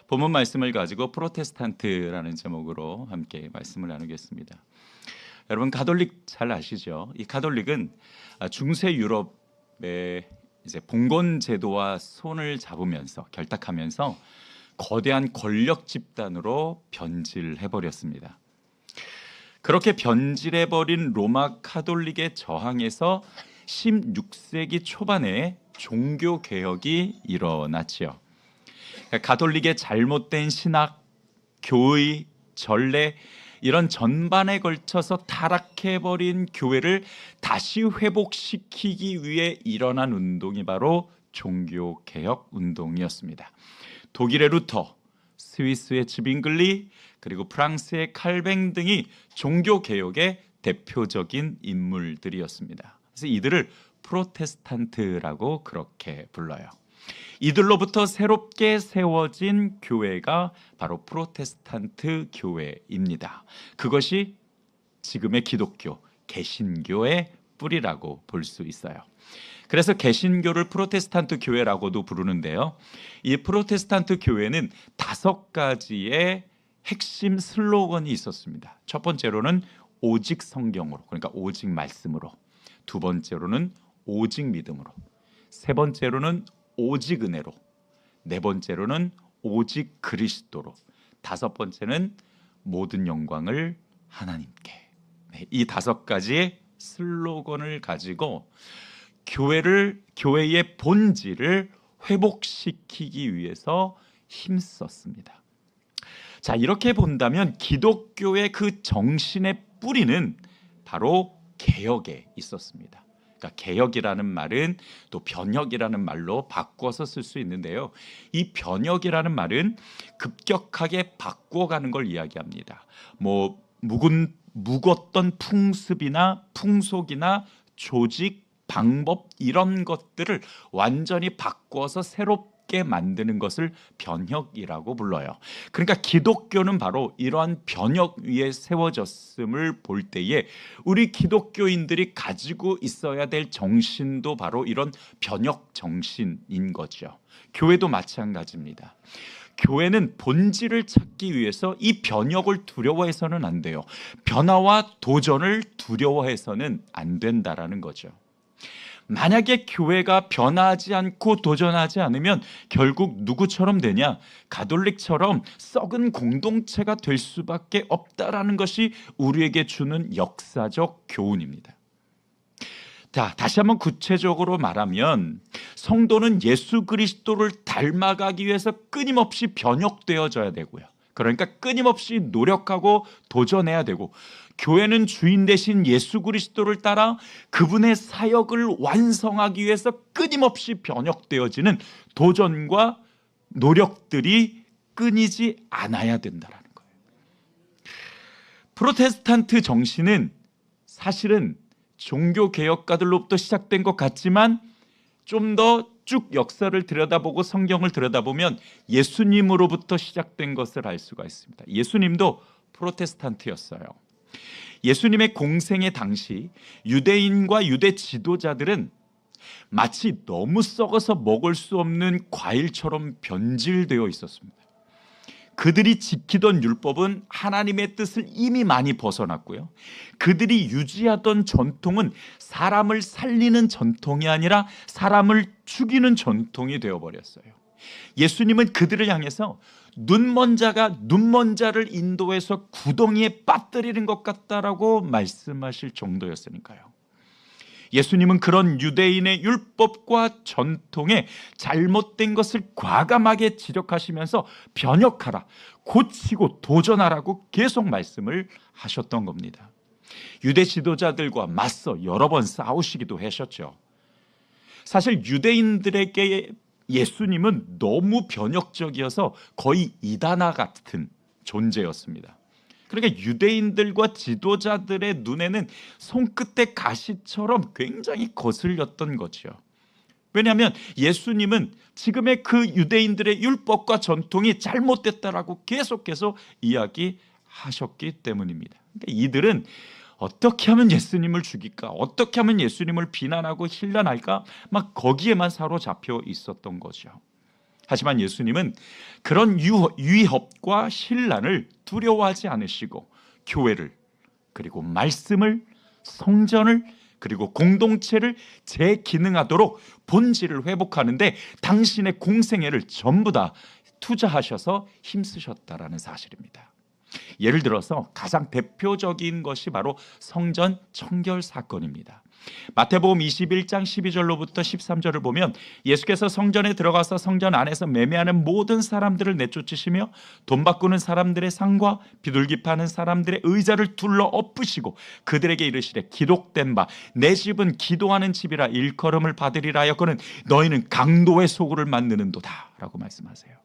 본문 말씀을 가지고 프로테스탄트라는 제목으로 함께 말씀을 나누겠습니다. 여러분 가톨릭 잘 아시죠? 이 가톨릭은 중세 유럽의 이제 봉건 제도와 손을 잡으면서 결탁하면서 거대한 권력 집단으로 변질해 버렸습니다. 그렇게 변질해 버린 로마 가톨릭에 저항해서 16세기 초반에 종교 개혁이 일어났지요. 가톨릭의 잘못된 신학, 교의, 전례 이런 전반에 걸쳐서 타락해버린 교회를 다시 회복시키기 위해 일어난 운동이 바로 종교개혁 운동이었습니다. 독일의 루터, 스위스의 츠빙글리, 그리고 프랑스의 칼뱅 등이 종교개혁의 대표적인 인물들이었습니다. 그래서 이들을 프로테스탄트라고 그렇게 불러요. 이들로부터 새롭게 세워진 교회가 바로 프로테스탄트 교회입니다. 그것이 지금의 기독교, 개신교의 뿌리라고 볼 수 있어요. 그래서 개신교를 프로테스탄트 교회라고도 부르는데요. 이 프로테스탄트 교회는 5가지의 핵심 슬로건이 있었습니다. 첫 번째로는 오직 성경으로, 그러니까 오직 말씀으로. 두 번째로는 오직 믿음으로. 세 번째로는 오직 은혜로. 네 번째로는 오직 그리스도로. 다섯 번째는 모든 영광을 하나님께. 이 5가지의 슬로건을 가지고 교회의 본질을 회복시키기 위해서 힘썼습니다. 자, 이렇게 본다면 기독교의 그 정신의 뿌리는 바로 개혁에 있었습니다. 그러니까 개혁이라는 말은 또 변혁이라는 말로 바꿔서 쓸 수 있는데요. 이 변혁이라는 말은 급격하게 바꿔가는 걸 이야기합니다. 묵었던 풍습이나 풍속이나 조직, 방법 이런 것들을 완전히 바꿔서 새롭게 만드는 것을 변혁이라고 불러요. 그러니까 기독교는 바로 이러한 변혁 위에 세워졌음을 볼 때에 우리 기독교인들이 가지고 있어야 될 정신도 바로 이런 변혁 정신인 거죠. 교회도 마찬가지입니다. 교회는 본질을 찾기 위해서 이 변혁을 두려워해서는 안 돼요. 변화와 도전을 두려워해서는 안 된다라는 거죠. 만약에 교회가 변화하지 않고 도전하지 않으면 결국 누구처럼 되냐? 가톨릭처럼 썩은 공동체가 될 수밖에 없다라는 것이 우리에게 주는 역사적 교훈입니다. 자, 다시 한번 구체적으로 말하면 성도는 예수 그리스도를 닮아가기 위해서 끊임없이 변혁되어져야 되고요. 그러니까 끊임없이 노력하고 도전해야 되고, 교회는 주인 되신 예수 그리스도를 따라 그분의 사역을 완성하기 위해서 끊임없이 변혁되어지는 도전과 노력들이 끊이지 않아야 된다는 거예요. 프로테스탄트 정신은 사실은 종교개혁가들로부터 시작된 것 같지만 좀 더 쭉 역사를 들여다보고 성경을 들여다보면 예수님으로부터 시작된 것을 알 수가 있습니다. 예수님도 프로테스탄트였어요. 예수님의 공생의 당시 유대인과 유대 지도자들은 마치 너무 썩어서 먹을 수 없는 과일처럼 변질되어 있었습니다. 그들이 지키던 율법은 하나님의 뜻을 이미 많이 벗어났고요. 그들이 유지하던 전통은 사람을 살리는 전통이 아니라 사람을 죽이는 전통이 되어버렸어요. 예수님은 그들을 향해서 눈먼 자가 눈먼 자를 인도해서 구덩이에 빠뜨리는 것 같다라고 말씀하실 정도였으니까요. 예수님은 그런 유대인의 율법과 전통에 잘못된 것을 과감하게 지적하시면서 변혁하라, 고치고 도전하라고 계속 말씀을 하셨던 겁니다. 유대 지도자들과 맞서 여러 번 싸우시기도 하셨죠. 사실 유대인들에게 예수님은 너무 변혁적이어서 거의 이단아 같은 존재였습니다. 그러니까 유대인들과 지도자들의 눈에는 손끝의 가시처럼 굉장히 거슬렸던 거죠. 왜냐하면 예수님은 지금의 그 유대인들의 율법과 전통이 잘못됐다라고 계속해서 이야기하셨기 때문입니다. 그러니까 이들은 어떻게 하면 예수님을 죽일까? 어떻게 하면 예수님을 비난하고 힐난할까? 막 거기에만 사로잡혀 있었던 거죠. 하지만 예수님은 그런 위협과 신란을 두려워하지 않으시고 교회를, 그리고 말씀을, 성전을, 그리고 공동체를 재기능하도록 본질을 회복하는데 당신의 공생애를 전부 다 투자하셔서 힘쓰셨다라는 사실입니다. 예를 들어서 가장 대표적인 것이 바로 성전 청결 사건입니다. 마태복음 21장 12절로부터 13절을 보면 예수께서 성전에 들어가서 성전 안에서 매매하는 모든 사람들을 내쫓으시며 돈 바꾸는 사람들의 상과 비둘기 파는 사람들의 의자를 둘러 엎으시고 그들에게 이르시되 기록된 바 내 집은 기도하는 집이라 일컬음을 받으리라 하였거늘 너희는 강도의 소굴을 만드는도다 라고 말씀하세요.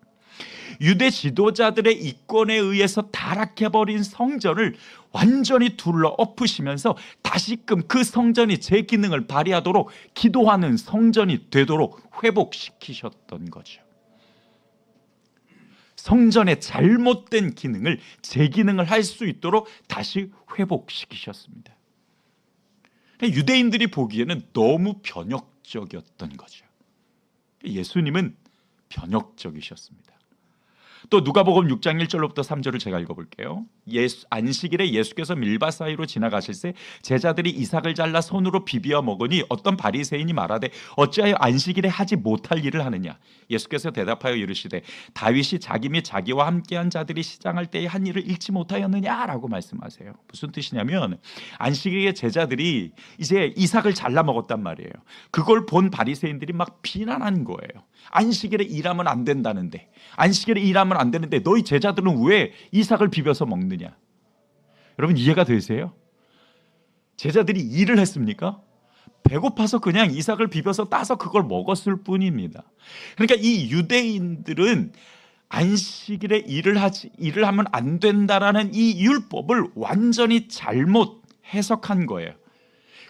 유대 지도자들의 이권에 의해서 타락해버린 성전을 완전히 둘러 엎으시면서 다시금 그 성전이 제 기능을 발휘하도록 기도하는 성전이 되도록 회복시키셨던 거죠. 성전의 잘못된 기능을 재기능을 할 수 있도록 다시 회복시키셨습니다. 유대인들이 보기에는 너무 변혁적이었던 거죠. 예수님은 변혁적이셨습니다. 또 누가복음 6장 1절로부터 3절을 제가 읽어볼게요. 안식일에 예수께서 밀밭 사이로 지나가실 때 제자들이 이삭을 잘라 손으로 비비어 먹으니 어떤 바리새인이 말하되 어찌하여 안식일에 하지 못할 일을 하느냐. 예수께서 대답하여 이르시되 다윗이 자기 및 자기와 함께한 자들이 시장할 때에 한 일을 잃지 못하였느냐라고 말씀하세요. 무슨 뜻이냐면 안식일에 제자들이 이제 이삭을 잘라 먹었단 말이에요. 그걸 본 바리새인들이 막 비난한 거예요. 안식일에 일하면 안 된다는데, 안식일에 일하면 안 되는데 너희 제자들은 왜 이삭을 비벼서 먹느냐. 여러분 이해가 되세요? 제자들이 일을 했습니까? 배고파서 그냥 이삭을 비벼서 따서 그걸 먹었을 뿐입니다. 그러니까 이 유대인들은 안식일에 일을 하면 안 된다라는 이 율법을 완전히 잘못 해석한 거예요.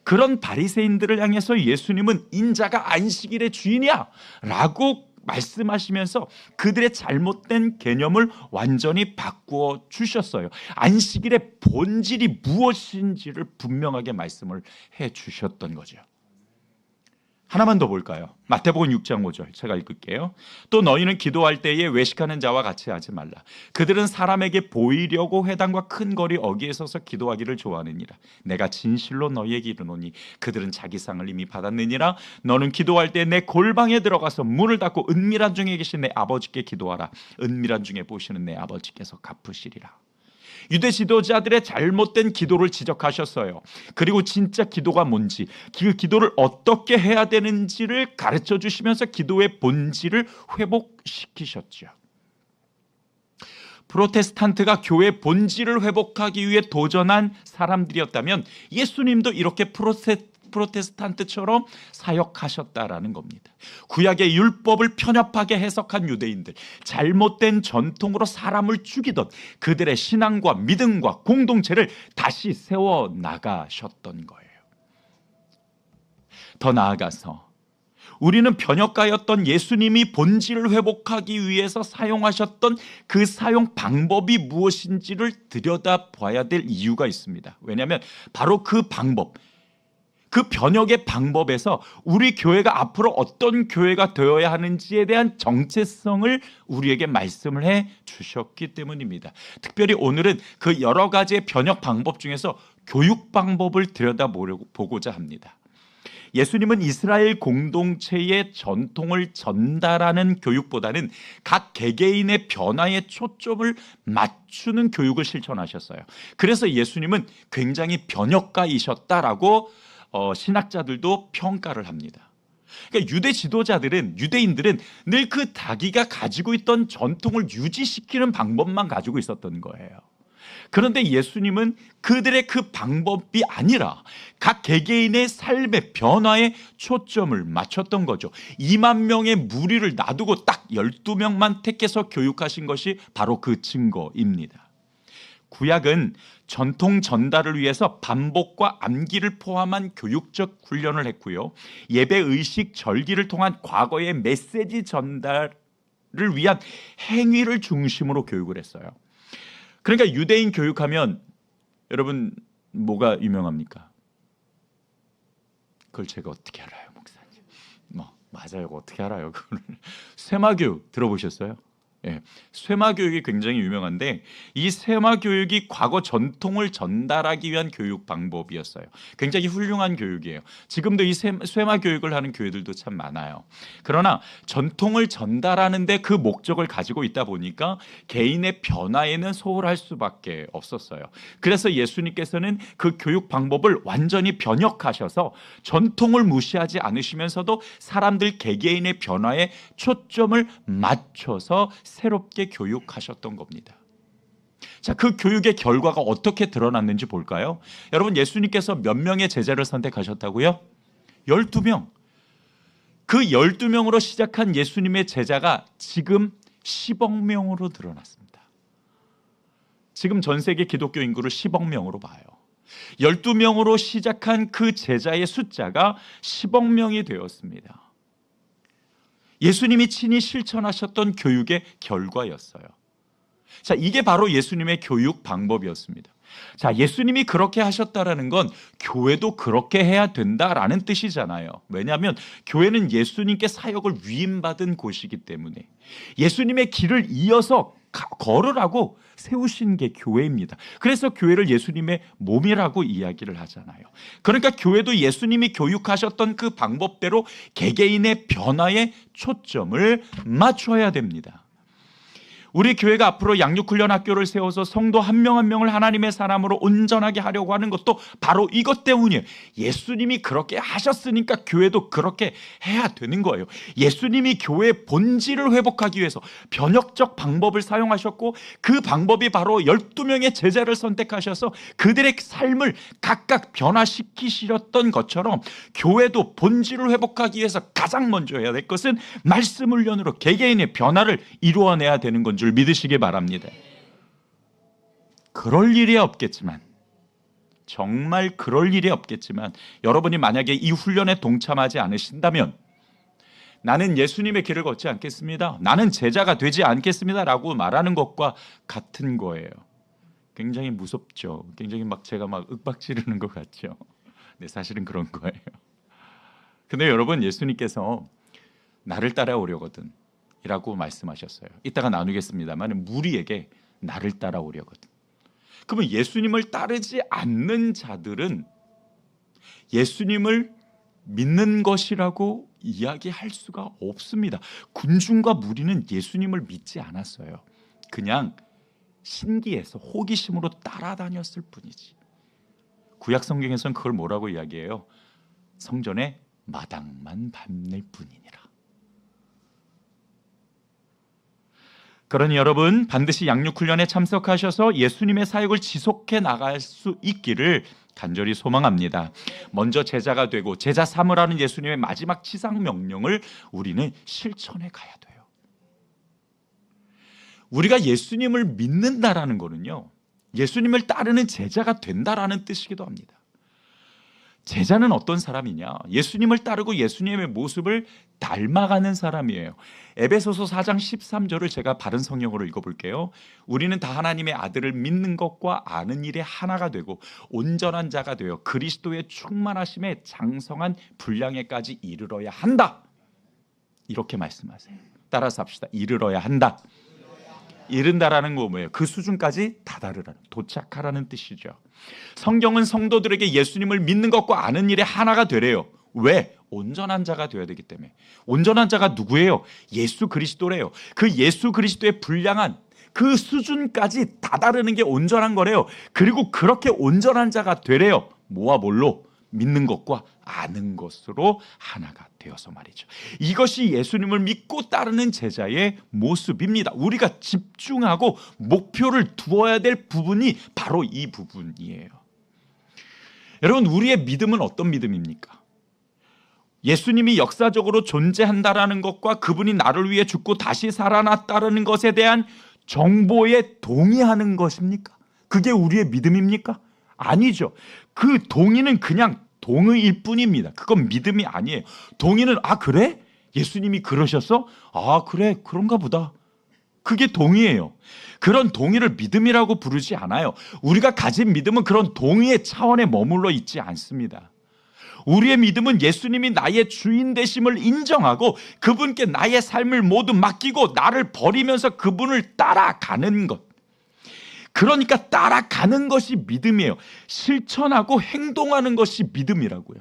그런 바리새인들을 향해서 예수님은 인자가 안식일의 주인이야 라고 말씀하시면서 그들의 잘못된 개념을 완전히 바꾸어 주셨어요. 안식일의 본질이 무엇인지를 분명하게 말씀을 해 주셨던 거죠. 하나만 더 볼까요? 마태복음 6장 5절 제가 읽을게요. 또 너희는 기도할 때에 외식하는 자와 같이 하지 말라. 그들은 사람에게 보이려고 회당과 큰 거리 어귀에 서서 기도하기를 좋아하느니라. 내가 진실로 너희에게 이르노니 그들은 자기 상을 이미 받았느니라. 너는 기도할 때 내 골방에 들어가서 문을 닫고 은밀한 중에 계신 내 아버지께 기도하라. 은밀한 중에 보시는 내 아버지께서 갚으시리라. 유대 지도자들의 잘못된 기도를 지적하셨어요. 그리고 진짜 기도가 뭔지, 그 기도를 어떻게 해야 되는지를 가르쳐 주시면서 기도의 본질을 회복시키셨죠. 프로테스탄트가 교회의 본질을 회복하기 위해 도전한 사람들이었다면 예수님도 이렇게 프로테스탄트처럼 사역하셨다라는 겁니다. 구약의 율법을 편협하게 해석한 유대인들, 잘못된 전통으로 사람을 죽이던 그들의 신앙과 믿음과 공동체를 다시 세워나가셨던 거예요. 더 나아가서 우리는 변혁가였던 예수님이 본질을 회복하기 위해서 사용하셨던 그 사용 방법이 무엇인지를 들여다봐야 될 이유가 있습니다. 왜냐하면 바로 그 방법, 그 변혁의 방법에서 우리 교회가 앞으로 어떤 교회가 되어야 하는지에 대한 정체성을 우리에게 말씀을 해 주셨기 때문입니다. 특별히 오늘은 그 여러 가지의 변혁 방법 중에서 교육 방법을 들여다보고자 합니다. 예수님은 이스라엘 공동체의 전통을 전달하는 교육보다는 각 개개인의 변화에 초점을 맞추는 교육을 실천하셨어요. 그래서 예수님은 굉장히 변혁가이셨다라고 신학자들도 평가를 합니다. 그러니까 유대인들은 늘 그 자기가 가지고 있던 전통을 유지시키는 방법만 가지고 있었던 거예요. 그런데 예수님은 그들의 그 방법이 아니라 각 개개인의 삶의 변화에 초점을 맞췄던 거죠. 2만 명의 무리를 놔두고 딱 12명만 택해서 교육하신 것이 바로 그 증거입니다. 구약은 전통 전달을 위해서 반복과 암기를 포함한 교육적 훈련을 했고요. 예배, 의식, 절기를 통한 과거의 메시지 전달을 위한 행위를 중심으로 교육을 했어요. 그러니까 유대인 교육하면 여러분 뭐가 유명합니까? 그걸 제가 어떻게 알아요, 목사님? 맞아요. 어떻게 알아요? 그거는 쇠마교육 들어보셨어요? 예, 쇠마교육이 굉장히 유명한데 이 쇠마교육이 과거 전통을 전달하기 위한 교육 방법이었어요. 굉장히 훌륭한 교육이에요. 지금도 이 쇠마교육을 하는 교회들도 참 많아요. 그러나 전통을 전달하는데 그 목적을 가지고 있다 보니까 개인의 변화에는 소홀할 수밖에 없었어요. 그래서 예수님께서는 그 교육 방법을 완전히 변혁하셔서 전통을 무시하지 않으시면서도 사람들 개개인의 변화에 초점을 맞춰서 새롭게 교육하셨던 겁니다. 자, 그 교육의 결과가 어떻게 드러났는지 볼까요? 여러분, 예수님께서 몇 명의 제자를 선택하셨다고요? 12명. 그 12명으로 시작한 예수님의 제자가 지금 10억 명으로 드러났습니다. 지금 전 세계 기독교 인구를 10억 명으로 봐요. 12명으로 시작한 그 제자의 숫자가 10억 명이 되었습니다. 예수님이 친히 실천하셨던 교육의 결과였어요. 자, 이게 바로 예수님의 교육 방법이었습니다. 자, 예수님이 그렇게 하셨다라는 건 교회도 그렇게 해야 된다라는 뜻이잖아요. 왜냐하면 교회는 예수님께 사역을 위임받은 곳이기 때문에 예수님의 길을 이어서 걸으라고 세우신 게 교회입니다. 그래서 교회를 예수님의 몸이라고 이야기를 하잖아요. 그러니까 교회도 예수님이 교육하셨던 그 방법대로 개개인의 변화에 초점을 맞춰야 됩니다. 우리 교회가 앞으로 양육훈련 학교를 세워서 성도 한 명 한 명을 하나님의 사람으로 온전하게 하려고 하는 것도 바로 이것 때문이에요. 예수님이 그렇게 하셨으니까 교회도 그렇게 해야 되는 거예요. 예수님이 교회의 본질을 회복하기 위해서 변혁적 방법을 사용하셨고 그 방법이 바로 12명의 제자를 선택하셔서 그들의 삶을 각각 변화시키셨던 것처럼 교회도 본질을 회복하기 위해서 가장 먼저 해야 될 것은 말씀 훈련으로 개개인의 변화를 이루어내야 되는 건 줄 믿으시기 바랍니다. 그럴 일이 없겠지만, 정말 그럴 일이 없겠지만 여러분이 만약에 이 훈련에 동참하지 않으신다면 나는 예수님의 길을 걷지 않겠습니다, 나는 제자가 되지 않겠습니다 라고 말하는 것과 같은 거예요. 굉장히 무섭죠. 굉장히 제가 윽박 지르는 것 같죠. 네, 사실은 그런 거예요. 근데 여러분, 예수님께서 나를 따라오려거든 이라고 말씀하셨어요. 이따가 나누겠습니다만 무리에게 나를 따라오려거든. 그러면 예수님을 따르지 않는 자들은 예수님을 믿는 것이라고 이야기할 수가 없습니다. 군중과 무리는 예수님을 믿지 않았어요. 그냥 신기해서 호기심으로 따라다녔을 뿐이지. 구약 성경에서는 그걸 뭐라고 이야기해요? 성전에 마당만 밟을 뿐이니라. 그러니 여러분, 반드시 양육훈련에 참석하셔서 예수님의 사역을 지속해 나갈 수 있기를 간절히 소망합니다. 먼저 제자가 되고 제자 삼으라는 예수님의 마지막 지상 명령을 우리는 실천해 가야 돼요. 우리가 예수님을 믿는다라는 거는요, 예수님을 따르는 제자가 된다라는 뜻이기도 합니다. 제자는 어떤 사람이냐? 예수님을 따르고 예수님의 모습을 닮아가는 사람이에요. 에베소서 4장 13절을 제가 바른 성경으로 읽어볼게요. 우리는 다 하나님의 아들을 믿는 것과 아는 일에 하나가 되고 온전한 자가 되어 그리스도의 충만하심에 장성한 분량에까지 이르러야 한다. 이렇게 말씀하세요. 따라서 합시다. 이르러야 한다. 이른다라는 거 뭐예요? 그 수준까지 다다르라는, 도착하라는 뜻이죠. 성경은 성도들에게 예수님을 믿는 것과 아는 일에 하나가 되래요. 왜? 온전한 자가 되어야 되기 때문에. 온전한 자가 누구예요? 예수 그리스도래요. 그 예수 그리스도의 분량한 그 수준까지 다다르는 게 온전한 거래요. 그리고 그렇게 온전한 자가 되래요. 뭐와 뭘로? 믿는 것과 아는 것으로 하나가 되어서 말이죠. 이것이 예수님을 믿고 따르는 제자의 모습입니다. 우리가 집중하고 목표를 두어야 될 부분이 바로 이 부분이에요. 여러분, 우리의 믿음은 어떤 믿음입니까? 예수님이 역사적으로 존재한다라는 것과 그분이 나를 위해 죽고 다시 살아났다는 것에 대한 정보에 동의하는 것입니까? 그게 우리의 믿음입니까? 아니죠. 그 동의는 그냥 동의일 뿐입니다. 그건 믿음이 아니에요. 동의는 그래? 예수님이 그러셨어? 그래, 그런가 보다. 그게 동의예요. 그런 동의를 믿음이라고 부르지 않아요. 우리가 가진 믿음은 그런 동의의 차원에 머물러 있지 않습니다. 우리의 믿음은 예수님이 나의 주인 되심을 인정하고 그분께 나의 삶을 모두 맡기고 나를 버리면서 그분을 따라가는 것. 그러니까 따라가는 것이 믿음이에요. 실천하고 행동하는 것이 믿음이라고요.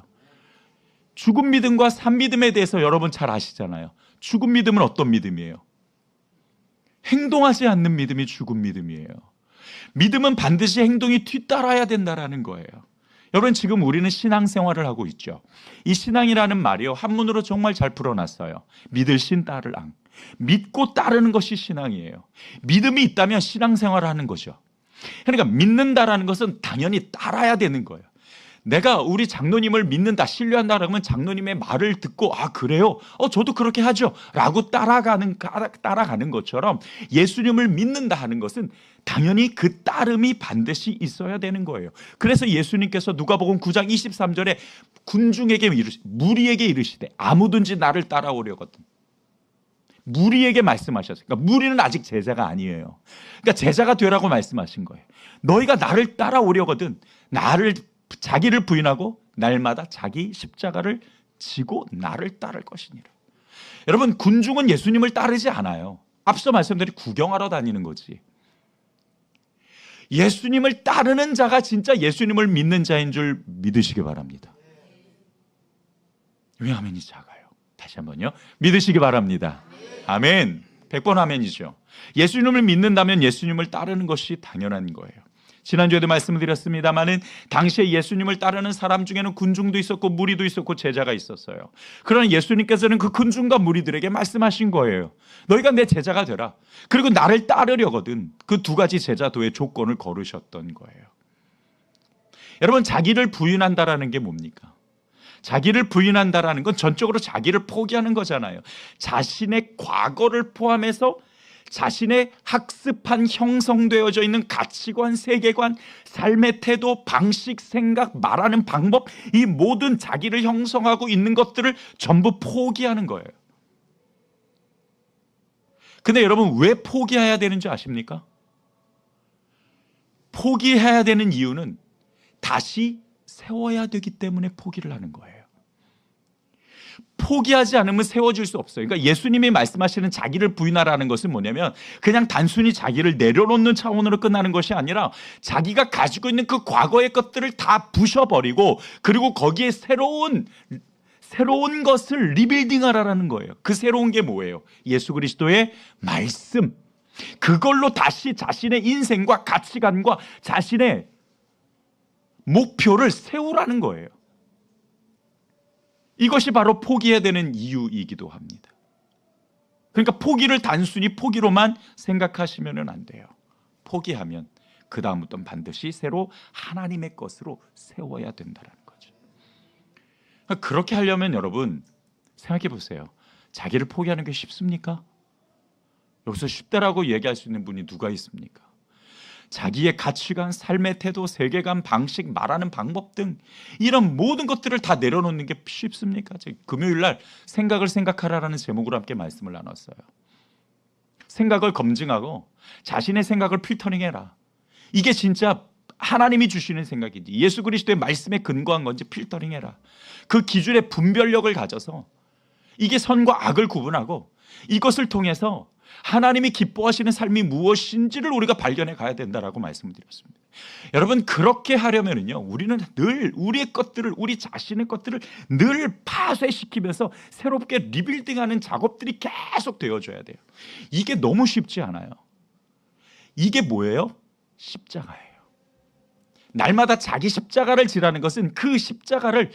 죽은 믿음과 산 믿음에 대해서 여러분 잘 아시잖아요. 죽은 믿음은 어떤 믿음이에요? 행동하지 않는 믿음이 죽은 믿음이에요. 믿음은 반드시 행동이 뒤따라야 된다라는 거예요. 여러분, 지금 우리는 신앙생활을 하고 있죠. 이 신앙이라는 말이요, 한문으로 정말 잘 풀어놨어요. 믿을 신 따를 앙. 믿고 따르는 것이 신앙이에요. 믿음이 있다면 신앙생활을 하는 거죠. 그러니까 믿는다라는 것은 당연히 따라야 되는 거예요. 내가 우리 장로님을 믿는다, 신뢰한다 그러면 장로님의 말을 듣고 아 그래요? 저도 그렇게 하죠 라고 따라가는 것처럼 예수님을 믿는다 하는 것은 당연히 그 따름이 반드시 있어야 되는 거예요. 그래서 예수님께서 누가복음 9장 23절에 군중에게 무리에게 이르시되 아무든지 나를 따라오려거든. 무리에게 말씀하셨어요. 그러니까 무리는 아직 제자가 아니에요. 그러니까 제자가 되라고 말씀하신 거예요. 너희가 나를 따라오려거든 자기를 부인하고 날마다 자기 십자가를 지고 나를 따를 것이니라. 여러분, 군중은 예수님을 따르지 않아요. 앞서 말씀드린 구경하러 다니는 거지. 예수님을 따르는 자가 진짜 예수님을 믿는 자인 줄 믿으시기 바랍니다. 왜 아멘이 작아요? 다시 한번요. 믿으시기 바랍니다. 아멘. 100번 아멘이죠. 예수님을 믿는다면 예수님을 따르는 것이 당연한 거예요. 지난주에도 말씀을 드렸습니다마는 당시에 예수님을 따르는 사람 중에는 군중도 있었고 무리도 있었고 제자가 있었어요. 그러나 예수님께서는 그 군중과 무리들에게 말씀하신 거예요. 너희가 내 제자가 되라. 그리고 나를 따르려거든. 그 두 가지 제자도의 조건을 걸으셨던 거예요. 여러분, 자기를 부인한다라는 게 뭡니까? 자기를 부인한다라는 건 전적으로 자기를 포기하는 거잖아요. 자신의 과거를 포함해서 자신의 학습한 형성되어져 있는 가치관, 세계관, 삶의 태도, 방식, 생각, 말하는 방법, 이 모든 자기를 형성하고 있는 것들을 전부 포기하는 거예요. 근데 여러분, 왜 포기해야 되는지 아십니까? 포기해야 되는 이유는 다시 세워야 되기 때문에 포기를 하는 거예요. 포기하지 않으면 세워질 수 없어요. 그러니까 예수님이 말씀하시는 자기를 부인하라는 것은 뭐냐면 그냥 단순히 자기를 내려놓는 차원으로 끝나는 것이 아니라 자기가 가지고 있는 그 과거의 것들을 다 부셔버리고 그리고 거기에 새로운 것을 리빌딩하라는 거예요. 그 새로운 게 뭐예요? 예수 그리스도의 말씀. 그걸로 다시 자신의 인생과 가치관과 자신의 목표를 세우라는 거예요. 이것이 바로 포기해야 되는 이유이기도 합니다. 그러니까 포기를 단순히 포기로만 생각하시면 안 돼요. 포기하면 그 다음부터는 반드시 새로 하나님의 것으로 세워야 된다는 거죠. 그렇게 하려면 여러분 생각해 보세요. 자기를 포기하는 게 쉽습니까? 여기서 쉽다라고 얘기할 수 있는 분이 누가 있습니까? 자기의 가치관, 삶의 태도, 세계관, 방식, 말하는 방법 등 이런 모든 것들을 다 내려놓는 게 쉽습니까? 금요일 날 생각을 생각하라라는 제목으로 함께 말씀을 나눴어요. 생각을 검증하고 자신의 생각을 필터링해라. 이게 진짜 하나님이 주시는 생각이지 예수 그리스도의 말씀에 근거한 건지 필터링해라. 그 기준의 분별력을 가져서 이게 선과 악을 구분하고 이것을 통해서 하나님이 기뻐하시는 삶이 무엇인지를 우리가 발견해 가야 된다라고 말씀을 드렸습니다. 여러분, 그렇게 하려면요, 우리는 늘 우리의 것들을, 우리 자신의 것들을 늘 파쇄시키면서 새롭게 리빌딩하는 작업들이 계속 되어줘야 돼요. 이게 너무 쉽지 않아요. 이게 뭐예요? 십자가예요. 날마다 자기 십자가를 지라는 것은 그 십자가를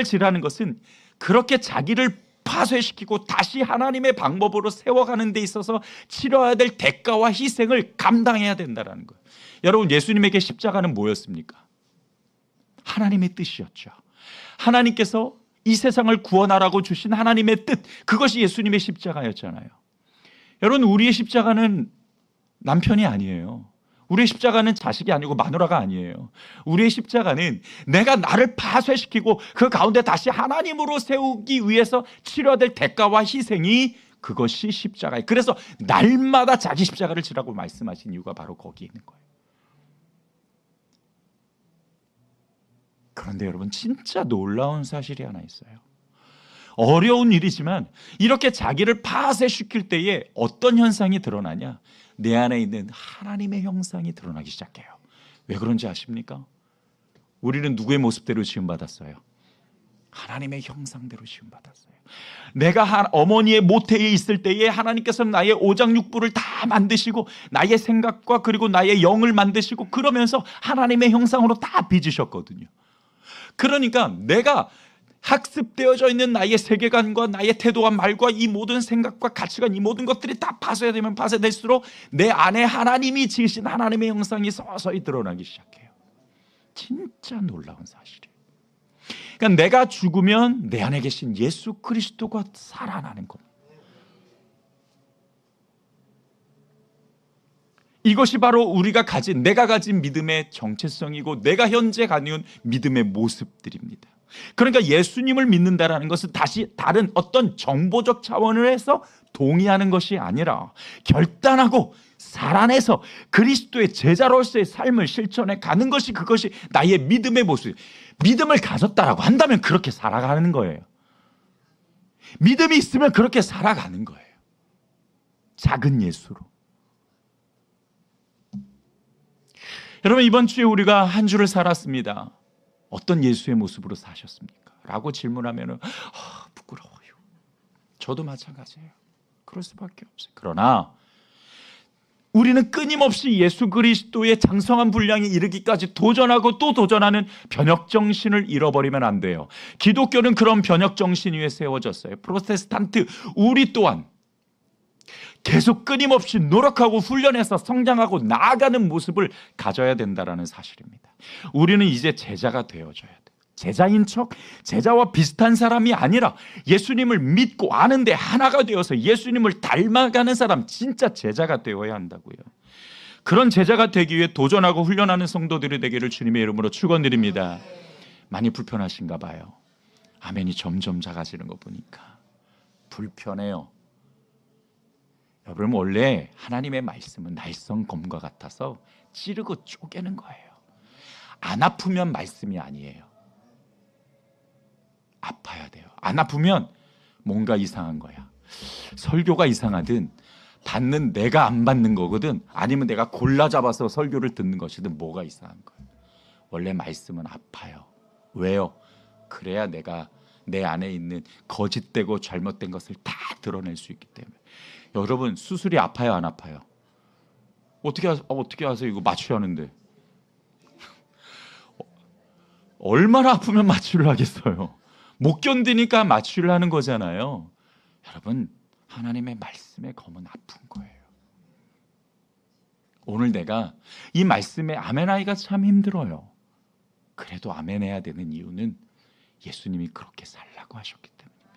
지라는 것은 그렇게 자기를 파쇄시키고 다시 하나님의 방법으로 세워가는 데 있어서 치러야 될 대가와 희생을 감당해야 된다는 거예요. 여러분, 예수님에게 십자가는 뭐였습니까? 하나님의 뜻이었죠. 하나님께서 이 세상을 구원하라고 주신 하나님의 뜻, 그것이 예수님의 십자가였잖아요. 여러분, 우리의 십자가는 남편이 아니에요. 우리의 십자가는 자식이 아니고 마누라가 아니에요. 우리의 십자가는 내가 나를 파쇄시키고 그 가운데 다시 하나님으로 세우기 위해서 치러야 될 대가와 희생이 그것이 십자가예요. 그래서 날마다 자기 십자가를 지라고 말씀하신 이유가 바로 거기에 있는 거예요. 그런데 여러분, 진짜 놀라운 사실이 하나 있어요. 어려운 일이지만 이렇게 자기를 파쇄시킬 때에 어떤 현상이 드러나냐? 내 안에 있는 하나님의 형상이 드러나기 시작해요. 왜 그런지 아십니까? 우리는 누구의 모습대로 지음받았어요? 하나님의 형상대로 지음받았어요. 내가 어머니의 모태에 있을 때에 하나님께서는 나의 오장육부를 다 만드시고 나의 생각과 그리고 나의 영을 만드시고 그러면서 하나님의 형상으로 다 빚으셨거든요. 그러니까 내가 학습되어져 있는 나의 세계관과 나의 태도와 말과 이 모든 생각과 가치관, 이 모든 것들이 다 파쇄되면 파쇄될수록 내 안에 하나님이 지으신 하나님의 형상이 서서히 드러나기 시작해요. 진짜 놀라운 사실이에요. 그러니까 내가 죽으면 내 안에 계신 예수 그리스도가 살아나는 겁니다. 이것이 바로 우리가 가진, 내가 가진 믿음의 정체성이고 내가 현재 가는 믿음의 모습들입니다. 그러니까 예수님을 믿는다라는 것은 다시 다른 어떤 정보적 차원을 해서 동의하는 것이 아니라 결단하고 살아내서 그리스도의 제자로서의 삶을 실천해 가는 것이, 그것이 나의 믿음의 모습. 믿음을 가졌다라고 한다면 그렇게 살아가는 거예요. 믿음이 있으면 그렇게 살아가는 거예요. 작은 예수로. 여러분, 이번 주에 우리가 한 주를 살았습니다. 어떤 예수의 모습으로 사셨습니까? 라고 질문하면 부끄러워요. 저도 마찬가지예요. 그럴 수밖에 없어요. 그러나 우리는 끊임없이 예수 그리스도의 장성한 분량에 이르기까지 도전하고 또 도전하는 변혁 정신을 잃어버리면 안 돼요. 기독교는 그런 변혁 정신 위에 세워졌어요. 프로테스탄트 우리 또한 계속 끊임없이 노력하고 훈련해서 성장하고 나아가는 모습을 가져야 된다는 사실입니다. 우리는 이제 제자가 되어줘야 돼요. 제자인 척, 제자와 비슷한 사람이 아니라 예수님을 믿고 아는데 하나가 되어서 예수님을 닮아가는 사람, 진짜 제자가 되어야 한다고요. 그런 제자가 되기 위해 도전하고 훈련하는 성도들이 되기를 주님의 이름으로 축원드립니다. 많이 불편하신가 봐요. 아멘이 점점 작아지는 거 보니까 불편해요. 여러분, 원래 하나님의 말씀은 날성검과 같아서 찌르고 쪼개는 거예요. 안 아프면 말씀이 아니에요. 아파야 돼요. 안 아프면 뭔가 이상한 거야. 설교가 이상하든 받는 내가 안 받는 거거든, 아니면 내가 골라 잡아서 설교를 듣는 것이든 뭐가 이상한 거예요. 원래 말씀은 아파요. 왜요? 그래야 내가 내 안에 있는 거짓되고 잘못된 것을 다 드러낼 수 있기 때문에. 여러분, 수술이 아파요, 안 아파요? 어떻게 하세요? 이거 마취하는데 얼마나 아프면 마취를 하겠어요? 못 견디니까 마취를 하는 거잖아요. 여러분, 하나님의 말씀의 검은 아픈 거예요. 오늘 내가 이 말씀에 아멘하기가 참 힘들어요. 그래도 아멘해야 되는 이유는 예수님이 그렇게 살라고 하셨기 때문입니다.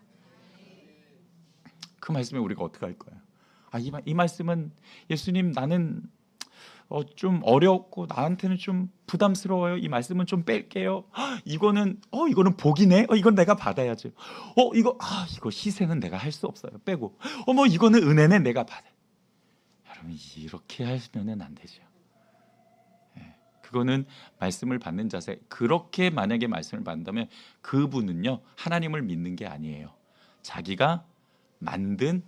그 말씀에 우리가 어떻게 할 거예요? 이 말씀은 예수님, 나는 좀 어렵고 나한테는 좀 부담스러워요. 이 말씀은 좀 뺄게요. 이거는 복이네. 이건 내가 받아야지. 이거 희생은 내가 할 수 없어요. 빼고. 이거는 은혜네, 내가 받아. 여러분, 이렇게 하시면은 안 되죠. 그거는 말씀을 받는 자세. 그렇게 만약에 말씀을 받는다면 그분은요, 하나님을 믿는 게 아니에요. 자기가 만든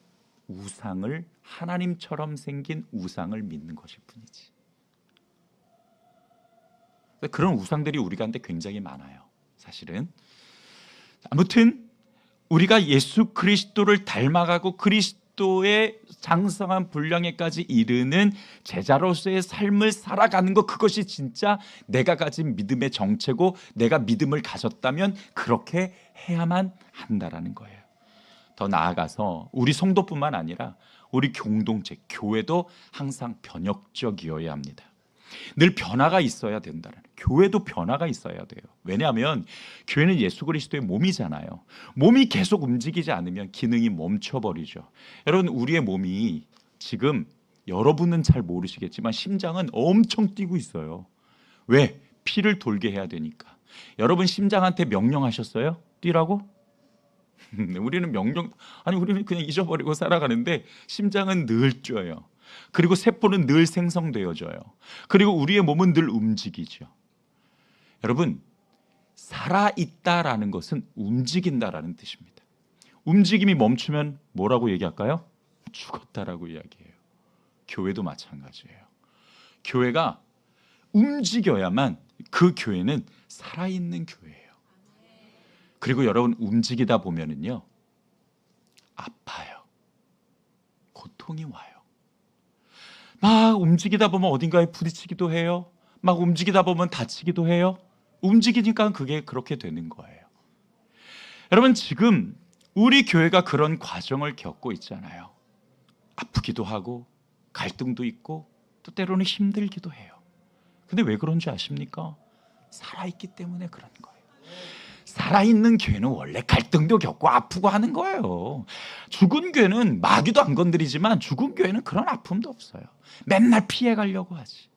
우상을, 하나님처럼 생긴 우상을 믿는 것일 뿐이지. 그런 우상들이 우리한테 굉장히 많아요, 사실은. 아무튼 우리가 예수 그리스도를 닮아가고 그리스도의 장성한 분량에까지 이르는 제자로서의 삶을 살아가는 것, 그것이 진짜 내가 가진 믿음의 정체고 내가 믿음을 가졌다면 그렇게 해야만 한다라는 거예요. 더 나아가서 우리 성도뿐만 아니라 우리 공동체, 교회도 항상 변혁적이어야 합니다. 늘 변화가 있어야 된다는, 교회도 변화가 있어야 돼요. 왜냐하면 교회는 예수 그리스도의 몸이잖아요. 몸이 계속 움직이지 않으면 기능이 멈춰버리죠. 여러분, 우리의 몸이 지금, 여러분은 잘 모르시겠지만 심장은 엄청 뛰고 있어요. 왜? 피를 돌게 해야 되니까. 여러분, 심장한테 명령하셨어요? 뛰라고? 우리는 우리는 그냥 잊어버리고 살아가는데 심장은 늘 뛰어요. 그리고 세포는 늘 생성되어져요. 그리고 우리의 몸은 늘 움직이죠. 여러분, 살아있다라는 것은 움직인다라는 뜻입니다. 움직임이 멈추면 뭐라고 얘기할까요? 죽었다라고 이야기해요. 교회도 마찬가지예요. 교회가 움직여야만 그 교회는 살아있는 교회예요. 그리고 여러분, 움직이다 보면은요, 아파요. 고통이 와요. 막 움직이다 보면 어딘가에 부딪히기도 해요. 막 움직이다 보면 다치기도 해요. 움직이니까 그게 그렇게 되는 거예요. 여러분, 지금 우리 교회가 그런 과정을 겪고 있잖아요. 아프기도 하고 갈등도 있고 또 때로는 힘들기도 해요. 근데 왜 그런 줄 아십니까? 살아있기 때문에 그런 거예요. 살아있는 교회는 원래 갈등도 겪고 아프고 하는 거예요. 죽은 교회는 마귀도 안 건드리지만 죽은 교회는 그런 아픔도 없어요. 맨날 피해가려고 하지.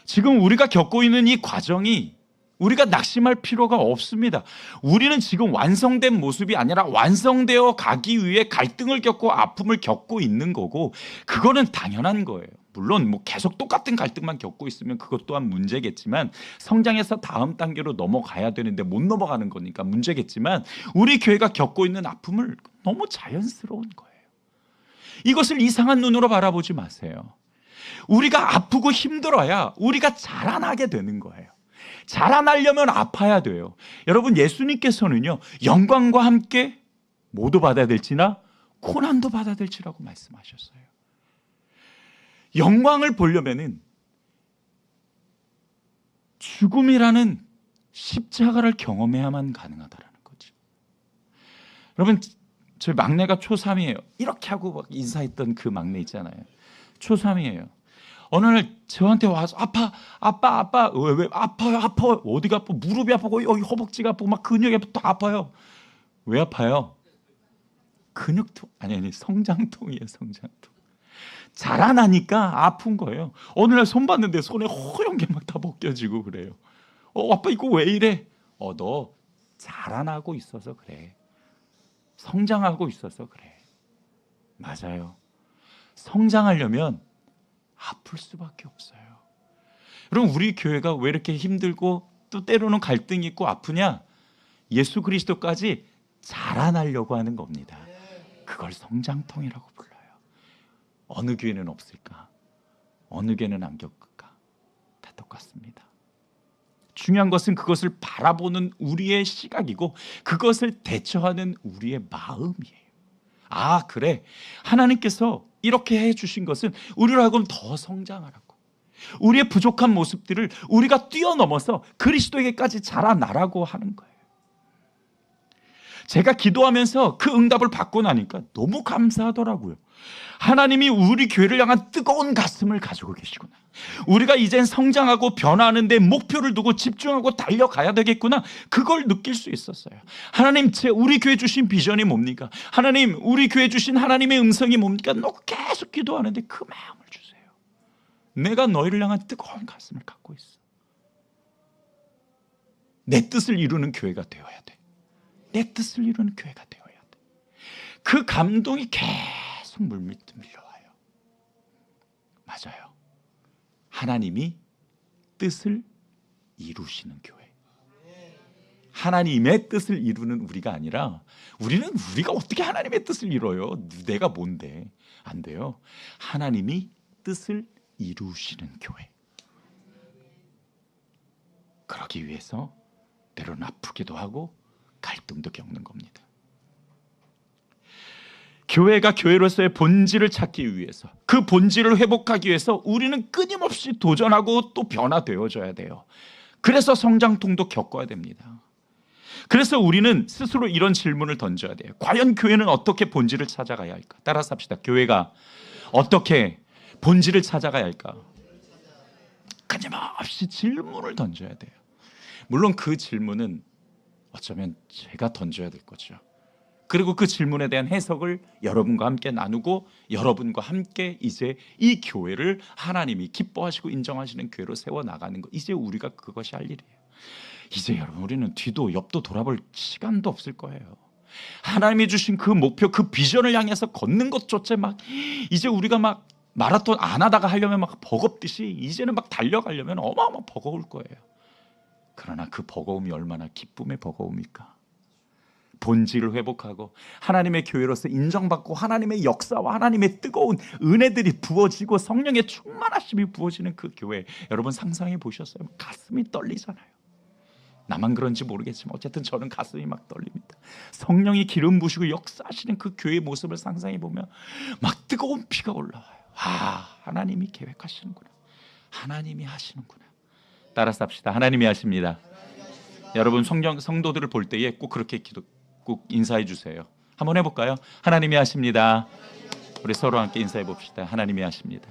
지금 우리가 겪고 있는 이 과정이 우리가 낙심할 필요가 없습니다. 우리는 지금 완성된 모습이 아니라 완성되어 가기 위해 갈등을 겪고 아픔을 겪고 있는 거고, 그거는 당연한 거예요. 물론 뭐 계속 똑같은 갈등만 겪고 있으면 그것 또한 문제겠지만, 성장해서 다음 단계로 넘어가야 되는데 못 넘어가는 거니까 문제겠지만, 우리 교회가 겪고 있는 아픔을 너무 자연스러운 거예요. 이것을 이상한 눈으로 바라보지 마세요. 우리가 아프고 힘들어야 우리가 자라나게 되는 거예요. 자라나려면 아파야 돼요. 여러분, 예수님께서는요, 영광과 함께 뭐도 받아야 될지나 고난도 받아야 될지라고 말씀하셨어요. 영광을 보려면은 죽음이라는 십자가를 경험해야만 가능하다라는 거죠. 여러분, 저희 막내가 초3이에요. 이렇게 하고 막 인사했던 그 막내 있잖아요. 초3이에요. 어느 날 저한테 와서 아파 왜 아파요 어디가 아파, 무릎이 아프고 여기 허벅지가 아프고 막 근육이 또 아파요. 왜 아파요? 근육통 아니 성장통이에요. 성장통. 자라나니까 아픈 거예요. 어느 날 손 봤는데 손에 허연 게 막 다 벗겨지고 그래요. 아빠 이거 왜 이래? 너 자라나고 있어서 그래. 성장하고 있어서 그래. 맞아요. 성장하려면 아플 수밖에 없어요. 여러분, 우리 교회가 왜 이렇게 힘들고 또 때로는 갈등이 있고 아프냐? 예수 그리스도까지 자라나려고 하는 겁니다. 그걸 성장통이라고 불러요. 어느 교회는 없을까? 어느 교회는 안 겪을까? 다 똑같습니다. 중요한 것은 그것을 바라보는 우리의 시각이고 그것을 대처하는 우리의 마음이에요. 아, 그래. 하나님께서 이렇게 해주신 것은 우리로 하여금 더 성장하라고, 우리의 부족한 모습들을 우리가 뛰어넘어서 그리스도에게까지 자라나라고 하는 거예요. 제가 기도하면서 그 응답을 받고 나니까 너무 감사하더라고요. 하나님이 우리 교회를 향한 뜨거운 가슴을 가지고 계시구나. 우리가 이젠 성장하고 변화하는 데 목표를 두고 집중하고 달려가야 되겠구나. 그걸 느낄 수 있었어요. 하나님, 우리 교회 주신 비전이 뭡니까? 하나님, 우리 교회 주신 하나님의 음성이 뭡니까? 놓고 계속 기도하는데 그 마음을 주세요. 내가 너희를 향한 뜨거운 가슴을 갖고 있어. 내 뜻을 이루는 교회가 되어야 돼. 내 뜻을 이루는 교회가 되어야 돼. 그 감동이 계속 물밀듯 밀려와요. 맞아요. 하나님이 뜻을 이루시는 교회. 하나님의 뜻을 이루는 우리가 아니라, 우리가 어떻게 하나님의 뜻을 이뤄요? 내가 뭔데? 안 돼요. 하나님이 뜻을 이루시는 교회. 그러기 위해서 때로는 아프기도 하고 갈등도 겪는 겁니다. 교회가 교회로서의 본질을 찾기 위해서, 그 본질을 회복하기 위해서 우리는 끊임없이 도전하고 또 변화되어져야 돼요. 그래서 성장통도 겪어야 됩니다. 그래서 우리는 스스로 이런 질문을 던져야 돼요. 과연 교회는 어떻게 본질을 찾아가야 할까? 따라서 합시다. 교회가 어떻게 본질을 찾아가야 할까? 끊임없이 질문을 던져야 돼요. 물론 그 질문은 어쩌면 제가 던져야 될 거죠. 그리고 그 질문에 대한 해석을 여러분과 함께 나누고, 여러분과 함께 이제 이 교회를 하나님이 기뻐하시고 인정하시는 교회로 세워나가는 것, 이제 우리가 그것이 할 일이에요. 이제 여러분, 우리는 뒤도 옆도 돌아볼 시간도 없을 거예요. 하나님이 주신 그 목표, 그 비전을 향해서 걷는 것조차 막, 이제 우리가 막 마라톤 안 하다가 하려면 막 버겁듯이 이제는 막 달려가려면 어마어마 버거울 거예요. 그러나 그 버거움이 얼마나 기쁨의 버거움일까? 본질을 회복하고 하나님의 교회로서 인정받고 하나님의 역사와 하나님의 뜨거운 은혜들이 부어지고 성령의 충만하심이 부어지는 그 교회, 여러분 상상해 보셨어요? 가슴이 떨리잖아요. 나만 그런지 모르겠지만 어쨌든 저는 가슴이 막 떨립니다. 성령이 기름 부시고 역사하시는 그 교회의 모습을 상상해 보면 막 뜨거운 피가 올라와요. 하나님이 계획하시는구나. 하나님이 하시는구나. 따라서 합시다. 하나님이 하십니다. 여러분 성도들을 볼 때에 꼭 그렇게 꼭 인사해 주세요. 한번 해볼까요? 하나님이 하십니다. 우리 서로 함께 인사해 봅시다. 하나님이 하십니다.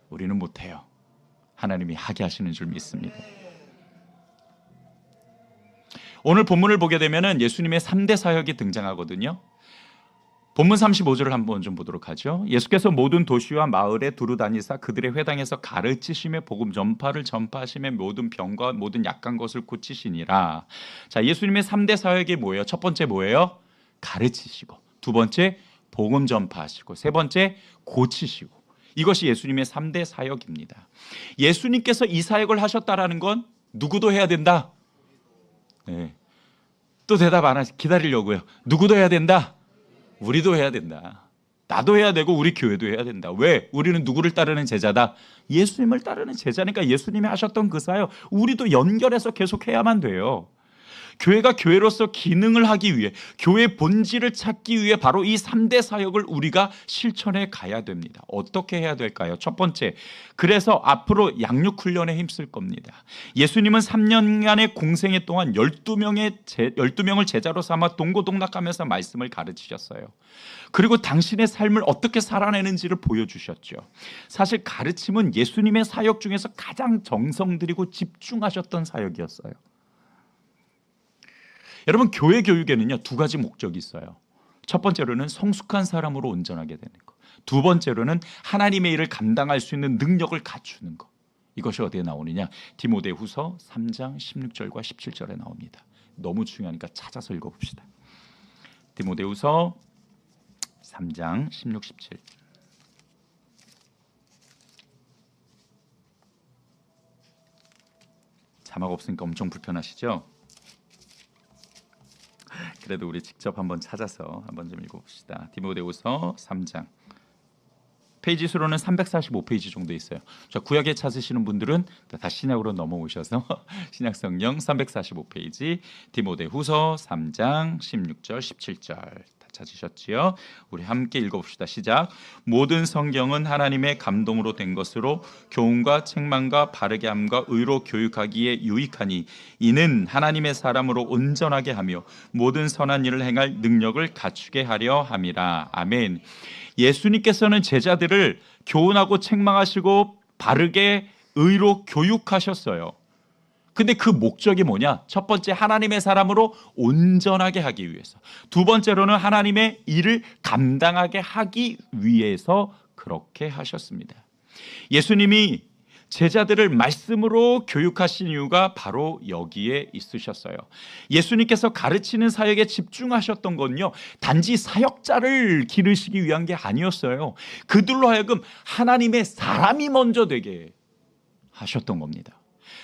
우리는 못해요. 하나님이 하게 하시는 줄 믿습니다. 오늘 본문을 보게 되면 예수님의 3대 사역이 등장하거든요. 본문 35절을 한번 좀 보도록 하죠. 예수께서 모든 도시와 마을에 두루 다니사 그들의 회당에서 가르치시며 복음 전파를 전파하시며 모든 병과 모든 약한 것을 고치시니라. 자, 예수님의 3대 사역이 뭐예요? 첫 번째 뭐예요? 가르치시고, 두 번째 복음 전파하시고, 세 번째 고치시고. 이것이 예수님의 3대 사역입니다. 예수님께서 이 사역을 하셨다라는 건 누구도 해야 된다. 네. 또 대답 안 하시 기다리려고요. 누구도 해야 된다. 우리도 해야 된다. 나도 해야 되고 우리 교회도 해야 된다. 왜? 우리는 누구를 따르는 제자다? 예수님을 따르는 제자니까 예수님이 하셨던 그 사역 우리도 연결해서 계속 해야만 돼요. 교회가 교회로서 기능을 하기 위해, 교회의 본질을 찾기 위해 바로 이 3대 사역을 우리가 실천해 가야 됩니다. 어떻게 해야 될까요? 첫 번째, 그래서 앞으로 양육 훈련에 힘쓸 겁니다. 예수님은 3년간의 공생애 동안 12명을 제자로 삼아 동고동락하면서 말씀을 가르치셨어요. 그리고 당신의 삶을 어떻게 살아내는지를 보여주셨죠. 사실 가르침은 예수님의 사역 중에서 가장 정성 들이고 집중하셨던 사역이었어요. 여러분, 교회 교육에는요, 두 가지 목적이 있어요. 첫 번째로는 성숙한 사람으로 온전하게 되는 것. 두 번째로는 하나님의 일을 감당할 수 있는 능력을 갖추는 것. 이것이 어디에 나오느냐? 디모데후서 3장 16절과 17절에 나옵니다. 너무 중요하니까 찾아서 읽어봅시다. 디모데후서 3장 16, 17. 자막 없으니까 엄청 불편하시죠? 그래도 우리 직접 한번 찾아서 한번 좀 읽어봅시다. 디모데후서 3장. 페이지 수로는 345페이지 정도 있어요. 자, 구약에 찾으시는 분들은 다 신약으로 넘어오셔서 신약 성경 345페이지 디모데후서 3장 16절 17절 다 찾으셨지요? 우리 함께 읽어봅시다. 시작. 모든 성경은 하나님의 감동으로 된 것으로 교훈과 책망과 바르게 함과 의로 교육하기에 유익하니 이는 하나님의 사람으로 온전하게 하며 모든 선한 일을 행할 능력을 갖추게 하려 함이라. 아멘. 예수님께서는 제자들을 교훈하고 책망하시고 바르게 의로 교육하셨어요. 근데 그 목적이 뭐냐? 첫 번째, 하나님의 사람으로 온전하게 하기 위해서. 두 번째로는 하나님의 일을 감당하게 하기 위해서 그렇게 하셨습니다. 예수님이 제자들을 말씀으로 교육하신 이유가 바로 여기에 있으셨어요. 예수님께서 가르치는 사역에 집중하셨던 건요, 단지 사역자를 기르시기 위한 게 아니었어요. 그들로 하여금 하나님의 사람이 먼저 되게 하셨던 겁니다.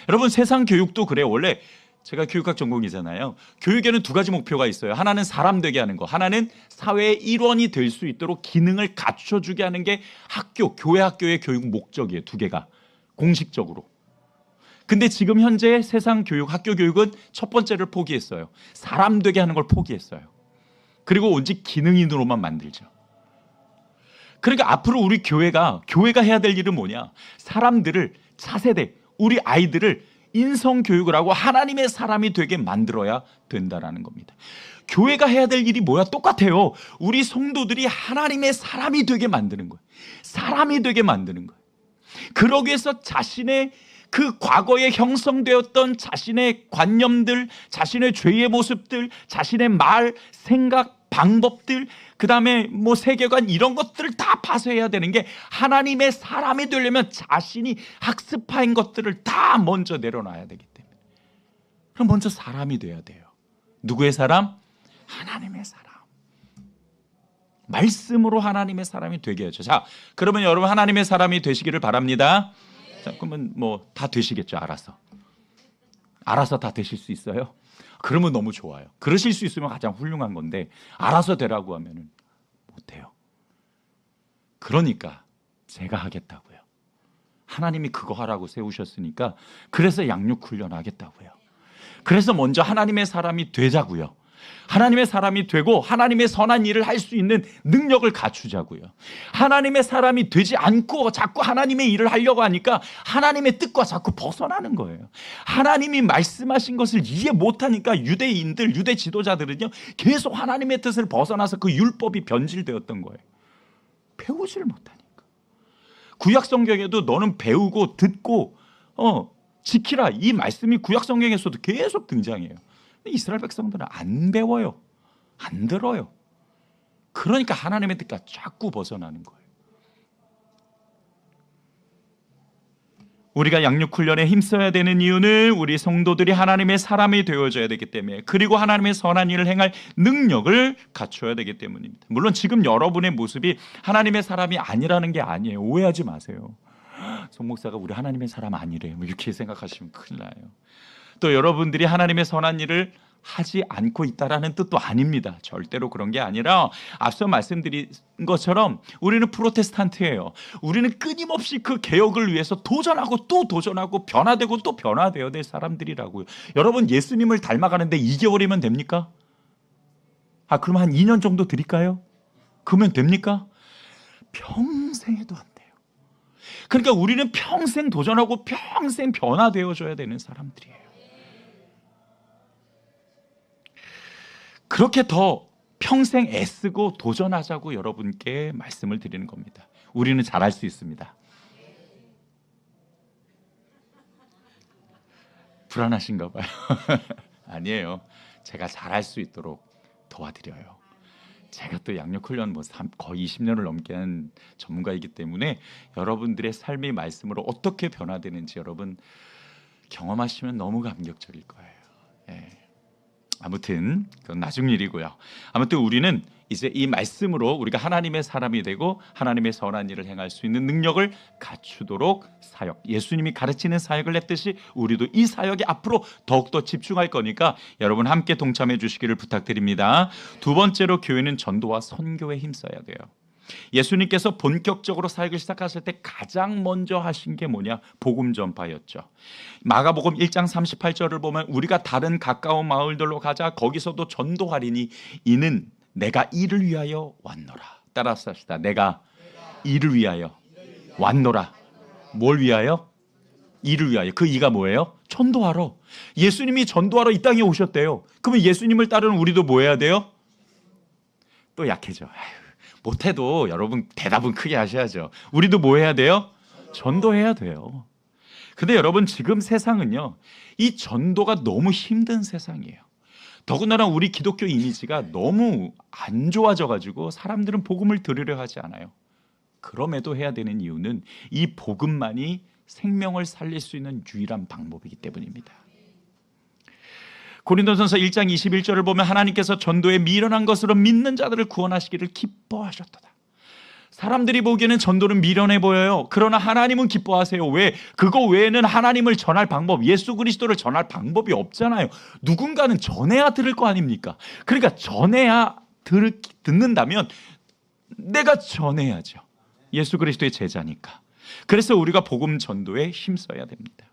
여러분, 세상 교육도 그래요. 원래 제가 교육학 전공이잖아요. 교육에는 두 가지 목표가 있어요. 하나는 사람 되게 하는 거, 하나는 사회의 일원이 될 수 있도록 기능을 갖춰주게 하는 게 교회 학교의 교육 목적이에요. 두 개가 공식적으로. 근데 지금 현재 세상 교육, 학교 교육은 첫 번째를 포기했어요. 사람 되게 하는 걸 포기했어요. 그리고 오직 기능인으로만 만들죠. 그러니까 앞으로 우리 교회가 해야 될 일은 뭐냐? 사람들을, 차세대, 우리 아이들을 인성교육을 하고 하나님의 사람이 되게 만들어야 된다라는 겁니다. 교회가 해야 될 일이 뭐야? 똑같아요. 우리 성도들이 하나님의 사람이 되게 만드는 거예요. 사람이 되게 만드는 거예요. 그러기 위해서 자신의 그 과거에 형성되었던 자신의 관념들, 자신의 죄의 모습들, 자신의 말, 생각, 방법들, 그 다음에 뭐 세계관, 이런 것들을 다 파쇄해야 되는 게, 하나님의 사람이 되려면 자신이 학습한 것들을 다 먼저 내려놔야 되기 때문에. 그럼 먼저 사람이 돼야 돼요. 누구의 사람? 하나님의 사람. 말씀으로 하나님의 사람이 되게 해야죠. 자, 그러면 여러분 하나님의 사람이 되시기를 바랍니다. 자, 그러면 뭐 다 되시겠죠, 알아서. 알아서 다 되실 수 있어요? 그러면 너무 좋아요. 그러실 수 있으면 가장 훌륭한 건데 알아서 되라고 하면은 못해요. 그러니까 제가 하겠다고요. 하나님이 그거 하라고 세우셨으니까 그래서 양육훈련 하겠다고요. 그래서 먼저 하나님의 사람이 되자고요. 하나님의 사람이 되고 하나님의 선한 일을 할 수 있는 능력을 갖추자고요. 하나님의 사람이 되지 않고 자꾸 하나님의 일을 하려고 하니까 하나님의 뜻과 자꾸 벗어나는 거예요. 하나님이 말씀하신 것을 이해 못하니까 유대인들, 유대 지도자들은요 계속 하나님의 뜻을 벗어나서 그 율법이 변질되었던 거예요. 배우지를 못하니까. 구약 성경에도 너는 배우고 듣고 지키라, 이 말씀이 구약 성경에서도 계속 등장해요. 이스라엘 백성들은 안 배워요. 안 들어요. 그러니까 하나님의 뜻과 자꾸 벗어나는 거예요. 우리가 양육훈련에 힘써야 되는 이유는 우리 성도들이 하나님의 사람이 되어줘야 되기 때문에, 그리고 하나님의 선한 일을 행할 능력을 갖춰야 되기 때문입니다. 물론 지금 여러분의 모습이 하나님의 사람이 아니라는 게 아니에요. 오해하지 마세요. 송 목사가 우리 하나님의 사람 아니래요, 이렇게 생각하시면 큰일 나요. 또 여러분들이 하나님의 선한 일을 하지 않고 있다라는 뜻도 아닙니다. 절대로 그런 게 아니라 앞서 말씀드린 것처럼 우리는 프로테스탄트예요. 우리는 끊임없이 그 개혁을 위해서 도전하고 또 도전하고 변화되고 또 변화되어야 될 사람들이라고요. 여러분 예수님을 닮아가는데 2개월이면 됩니까? 그럼 한 2년 정도 드릴까요? 그러면 됩니까? 평생에도 안 돼요. 그러니까 우리는 평생 도전하고 평생 변화되어줘야 되는 사람들이에요. 그렇게 더 평생 애쓰고 도전하자고 여러분께 말씀을 드리는 겁니다. 우리는 잘할 수 있습니다. 불안하신가 봐요. 아니에요. 제가 잘할 수 있도록 도와드려요. 제가 또 양육훈련 거의 20년을 넘게 한 전문가이기 때문에 여러분들의 삶의 말씀으로 어떻게 변화되는지 여러분 경험하시면 너무 감격적일 거예요. 예. 아무튼 그건 나중 일이고요. 아무튼 우리는 이제 이 말씀으로 우리가 하나님의 사람이 되고 하나님의 선한 일을 행할 수 있는 능력을 갖추도록 사역, 예수님이 가르치는 사역을 했듯이 우리도 이 사역에 앞으로 더욱더 집중할 거니까 여러분 함께 동참해 주시기를 부탁드립니다. 두 번째로 교회는 전도와 선교에 힘써야 돼요. 예수님께서 본격적으로 사역을 시작하실 때 가장 먼저 하신 게 뭐냐? 복음 전파였죠. 마가복음 1장 38절을 보면 우리가 다른 가까운 마을들로 가자, 거기서도 전도하리니 이는 내가 이를 위하여 왔노라. 따라서 합시다. 내가 이를 위하여 왔노라. 뭘 위하여? 이를 위하여. 그 이가 뭐예요? 전도하러. 예수님이 전도하러 이 땅에 오셨대요. 그러면 예수님을 따르는 우리도 뭐 해야 돼요? 또 약해져. 못해도 여러분 대답은 크게 하셔야죠. 우리도 뭐 해야 돼요? 전도해야 돼요. 근데 여러분 지금 세상은요, 이 전도가 너무 힘든 세상이에요. 더군다나 우리 기독교 이미지가 너무 안 좋아져가지고 사람들은 복음을 들으려 하지 않아요. 그럼에도 해야 되는 이유는 이 복음만이 생명을 살릴 수 있는 유일한 방법이기 때문입니다. 고린도전서 1장 21절을 보면 하나님께서 전도에 미련한 것으로 믿는 자들을 구원하시기를 기뻐하셨도다. 사람들이 보기에는 전도는 미련해 보여요. 그러나 하나님은 기뻐하세요. 왜? 그거 외에는 하나님을 전할 방법, 예수 그리스도를 전할 방법이 없잖아요. 누군가는 전해야 들을 거 아닙니까? 그러니까 전해야 듣는다면 내가 전해야죠. 예수 그리스도의 제자니까. 그래서 우리가 복음 전도에 힘써야 됩니다.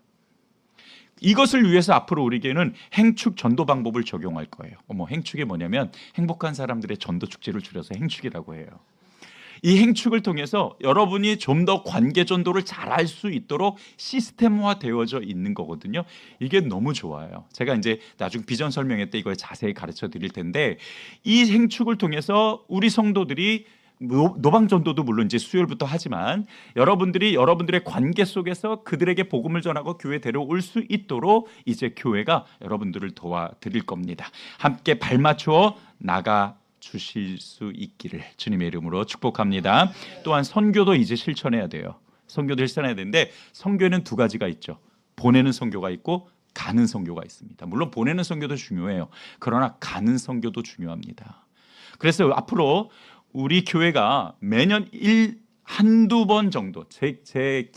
이것을 위해서 앞으로 우리에게는 행축 전도 방법을 적용할 거예요. 행축이 뭐냐면 행복한 사람들의 전도 축제를 줄여서 행축이라고 해요. 이 행축을 통해서 여러분이 좀 더 관계 전도를 잘할 수 있도록 시스템화 되어져 있는 거거든요. 이게 너무 좋아요. 제가 이제 나중 비전 설명회 때 이걸 자세히 가르쳐 드릴 텐데, 이 행축을 통해서 우리 성도들이 노방전도도 물론 이제 수요일부터 하지만 여러분들이 여러분들의 관계 속에서 그들에게 복음을 전하고 교회 데려올 수 있도록 이제 교회가 여러분들을 도와드릴 겁니다. 함께 발맞추어 나가 주실 수 있기를 주님의 이름으로 축복합니다. 또한 선교도 이제 실천해야 돼요. 선교도 실천해야 되는데 선교에는 두 가지가 있죠. 보내는 선교가 있고 가는 선교가 있습니다. 물론 보내는 선교도 중요해요. 그러나 가는 선교도 중요합니다. 그래서 앞으로 우리 교회가 매년 한두 번 정도 제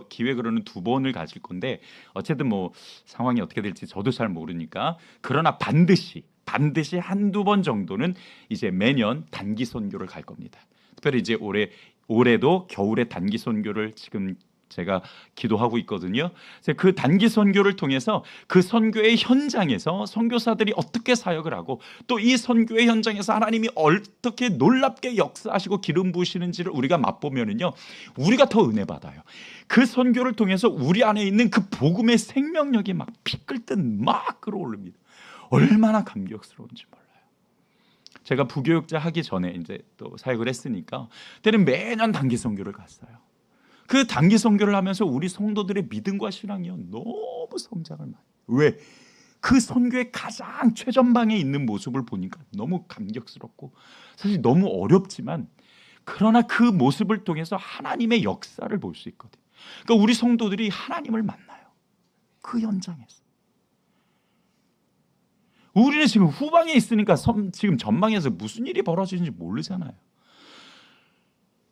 기획으로는 2번을 가질 건데 어쨌든 뭐 상황이 어떻게 될지 저도 잘 모르니까 그러나 반드시 한두 번 정도는 이제 매년 단기 선교를 갈 겁니다. 특별히 이제 올해도 겨울에 단기 선교를 지금 제가 기도하고 있거든요. 그래서 그 단기 선교를 통해서 그 선교의 현장에서 선교사들이 어떻게 사역을 하고 또 이 선교의 현장에서 하나님이 어떻게 놀랍게 역사하시고 기름 부으시는지를 우리가 맛보면은요, 우리가 더 은혜 받아요. 그 선교를 통해서 우리 안에 있는 그 복음의 생명력이 막 피 끓듯 막 끌어오릅니다. 얼마나 감격스러운지 몰라요. 제가 부교육자 하기 전에 이제 또 사역을 했으니까 그때는 매년 단기 선교를 갔어요. 그 단기 선교를 하면서 우리 성도들의 믿음과 신앙이요 너무 성장을 많이. 왜? 그 선교의 가장 최전방에 있는 모습을 보니까 너무 감격스럽고 사실 너무 어렵지만 그러나 그 모습을 통해서 하나님의 역사를 볼 수 있거든요. 그러니까 우리 성도들이 하나님을 만나요. 그 현장에서. 우리는 지금 후방에 있으니까 지금 전방에서 무슨 일이 벌어지는지 모르잖아요.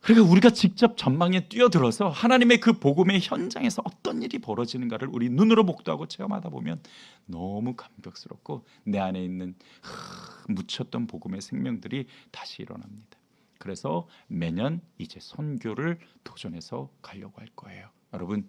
그러니까 우리가 직접 전방에 뛰어들어서 하나님의 그 복음의 현장에서 어떤 일이 벌어지는가를 우리 눈으로 목도하고 체험하다 보면 너무 감격스럽고 내 안에 있는 묻혔던 복음의 생명들이 다시 일어납니다. 그래서 매년 이제 선교를 도전해서 가려고 할 거예요. 여러분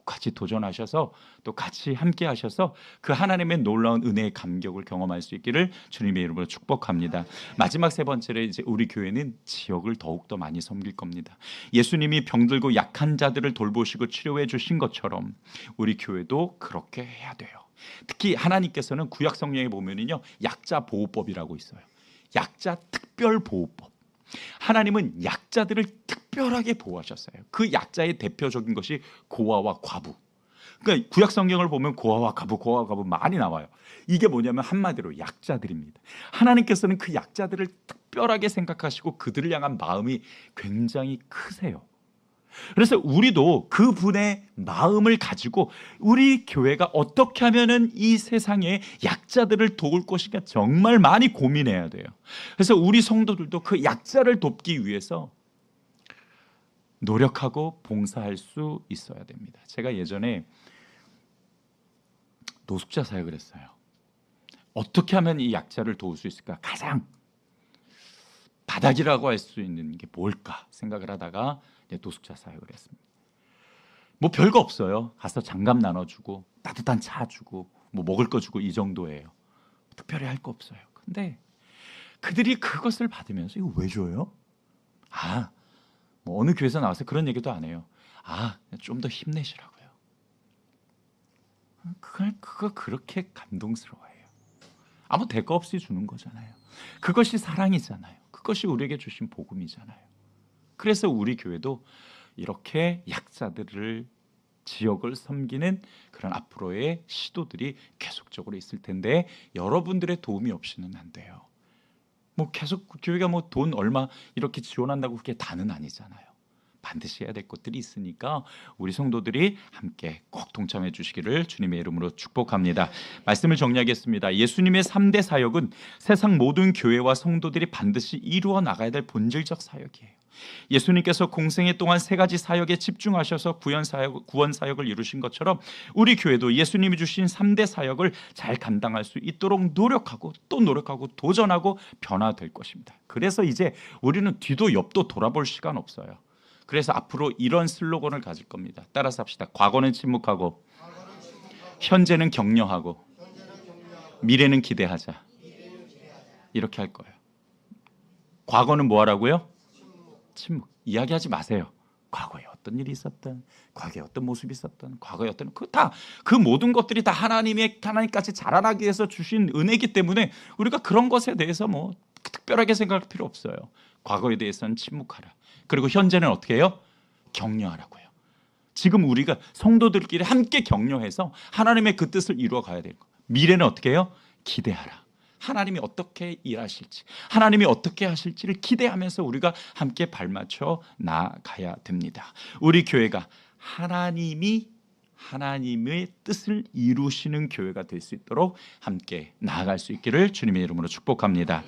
같이 도전하셔서 또 같이 함께 하셔서 그 하나님의 놀라운 은혜의 감격을 경험할 수 있기를 주님의 이름으로 축복합니다. 마지막 세 번째로 이제 우리 교회는 지역을 더욱더 많이 섬길 겁니다. 예수님이 병들고 약한 자들을 돌보시고 치료해 주신 것처럼 우리 교회도 그렇게 해야 돼요. 특히 하나님께서는 구약 성경에 보면은요, 약자 보호법이라고 있어요. 약자 특별 보호법. 하나님은 약자들을 특별하게 보호하셨어요. 그 약자의 대표적인 것이 고아와 과부. 그러니까 구약 성경을 보면 고아와 과부 많이 나와요. 이게 뭐냐면 한마디로 약자들입니다. 하나님께서는 그 약자들을 특별하게 생각하시고 그들을 향한 마음이 굉장히 크세요. 그래서 우리도 그분의 마음을 가지고 우리 교회가 어떻게 하면은 이 세상에 약자들을 도울 것인가 정말 많이 고민해야 돼요. 그래서 우리 성도들도 그 약자를 돕기 위해서 노력하고 봉사할 수 있어야 됩니다. 제가 예전에 노숙자 사역을 했어요. 어떻게 하면 이 약자를 도울 수 있을까? 가장 바닥이라고 할 수 있는 게 뭘까 생각을 하다가 노숙자 사역을 했습니다. 뭐 별거 없어요. 가서 장갑 나눠주고 따뜻한 차 주고 뭐 먹을 거 주고 이 정도예요. 특별히 할 거 없어요. 근데 그들이 그것을 받으면서 이거 왜 줘요? 뭐 어느 교회에서 나와서 그런 얘기도 안 해요. 좀 더 힘내시라고요. 그거 그렇게 감동스러워해요. 아무 대가 없이 주는 거잖아요. 그것이 사랑이잖아요. 그것이 우리에게 주신 복음이잖아요. 그래서 우리 교회도 이렇게 약자들을 지역을 섬기는 그런 앞으로의 시도들이 계속적으로 있을 텐데 여러분들의 도움이 없이는 안 돼요. 뭐 계속 교회가 뭐 돈 얼마 이렇게 지원한다고 그게 다는 아니잖아요. 반드시 해야 될 것들이 있으니까 우리 성도들이 함께 꼭 동참해 주시기를 주님의 이름으로 축복합니다. 말씀을 정리하겠습니다. 예수님의 3대 사역은 세상 모든 교회와 성도들이 반드시 이루어 나가야 될 본질적 사역이에요. 예수님께서 공생애 동안 3가지 사역에 집중하셔서 구원 사역을 이루신 것처럼 우리 교회도 예수님이 주신 3대 사역을 잘 감당할 수 있도록 노력하고 또 노력하고 도전하고 변화될 것입니다. 그래서 이제 우리는 뒤도 옆도 돌아볼 시간 없어요. 그래서 앞으로 이런 슬로건을 가질 겁니다. 따라서 합시다. 과거는 침묵하고 현재는 격려하고 미래는 기대하자. 이렇게 할 거예요. 과거는 뭐 하라고요? 침묵. 이야기하지 마세요. 과거에 어떤 일이 있었던, 과거에 어떤 모습이 있었던, 과거에 어떤 그 모든 것들이 다 하나님까지 자라나기 위해서 주신 은혜이기 때문에 우리가 그런 것에 대해서 뭐 특별하게 생각할 필요 없어요. 과거에 대해서는 침묵하라. 그리고 현재는 어떻게 해요? 격려하라고요. 지금 우리가 성도들끼리 함께 격려해서 하나님의 그 뜻을 이루어 가야 되는 거예요. 미래는 어떻게 해요? 기대하라. 하나님이 어떻게 일하실지, 하나님이 어떻게 하실지를 기대하면서 우리가 함께 발맞춰 나아가야 됩니다. 우리 교회가 하나님의 뜻을 이루시는 교회가 될 수 있도록 함께 나아갈 수 있기를 주님의 이름으로 축복합니다.